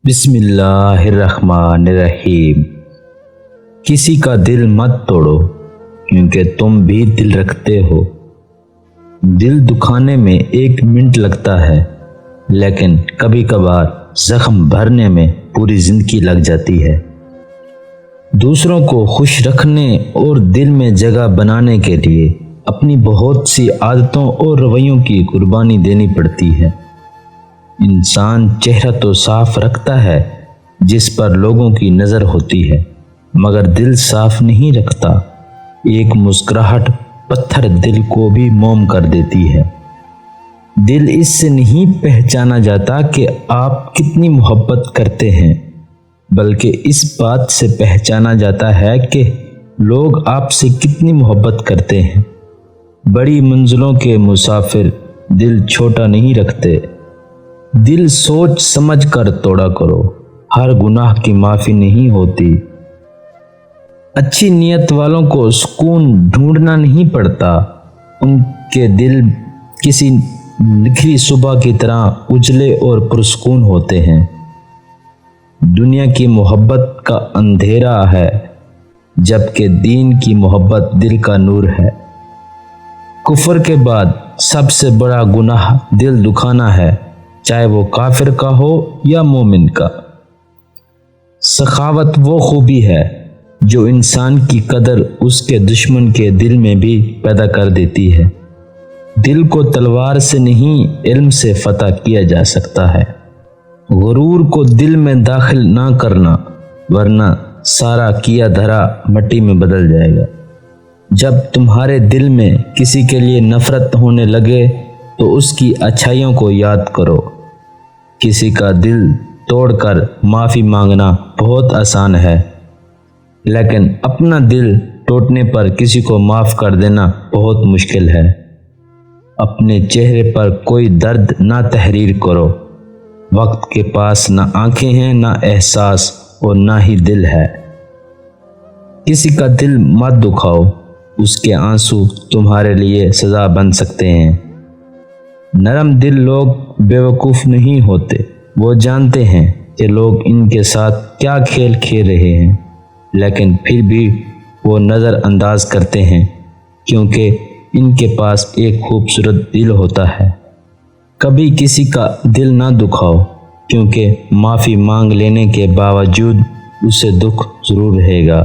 بسم اللہ الرحمن الرحیم۔ کسی کا دل مت توڑو کیونکہ تم بھی دل رکھتے ہو۔ دل دکھانے میں 1 منٹ لگتا ہے، لیکن کبھی کبھار زخم بھرنے میں پوری زندگی لگ جاتی ہے۔ دوسروں کو خوش رکھنے اور دل میں جگہ بنانے کے لیے اپنی بہت سی عادتوں اور رویوں کی قربانی دینی پڑتی ہے۔ انسان چہرہ تو صاف رکھتا ہے جس پر لوگوں کی نظر ہوتی ہے، مگر دل صاف نہیں رکھتا۔ ایک مسکراہٹ پتھر دل کو بھی موم کر دیتی ہے۔ دل اس سے نہیں پہچانا جاتا کہ آپ کتنی محبت کرتے ہیں، بلکہ اس بات سے پہچانا جاتا ہے کہ لوگ آپ سے کتنی محبت کرتے ہیں۔ بڑی منزلوں کے مسافر دل چھوٹا نہیں رکھتے۔ دل سوچ سمجھ کر توڑا کرو، ہر گناہ کی معافی نہیں ہوتی۔ اچھی نیت والوں کو سکون ڈھونڈنا نہیں پڑتا، ان کے دل کسی نکھری صبح کی طرح اجلے اور پرسکون ہوتے ہیں۔ دنیا کی محبت کا اندھیرا ہے، جبکہ دین کی محبت دل کا نور ہے۔ کفر کے بعد سب سے بڑا گناہ دل دکھانا ہے، چاہے وہ کافر کا ہو یا مومن کا۔ سخاوت وہ خوبی ہے جو انسان کی قدر اس کے دشمن کے دل میں بھی پیدا کر دیتی ہے۔ دل کو تلوار سے نہیں، علم سے فتح کیا جا سکتا ہے۔ غرور کو دل میں داخل نہ کرنا، ورنہ سارا کیا دھرا مٹی میں بدل جائے گا۔ جب تمہارے دل میں کسی کے لیے نفرت ہونے لگے تو اس کی اچھائیوں کو یاد کرو۔ کسی کا دل توڑ کر معافی مانگنا بہت آسان ہے، لیکن اپنا دل ٹوٹنے پر کسی کو معاف کر دینا بہت مشکل ہے۔ اپنے چہرے پر کوئی درد نہ تحریر کرو۔ وقت کے پاس نہ آنکھیں ہیں، نہ احساس اور نہ ہی دل ہے۔ کسی کا دل مت دکھاؤ، اس کے آنسو تمہارے لیے سزا بن سکتے ہیں۔ نرم دل لوگ بیوقوف نہیں ہوتے، وہ جانتے ہیں کہ لوگ ان کے ساتھ کیا کھیل کھیل رہے ہیں، لیکن پھر بھی وہ نظر انداز کرتے ہیں کیونکہ ان کے پاس ایک خوبصورت دل ہوتا ہے۔ کبھی کسی کا دل نہ دکھاؤ، کیونکہ معافی مانگ لینے کے باوجود اسے دکھ ضرور رہے گا۔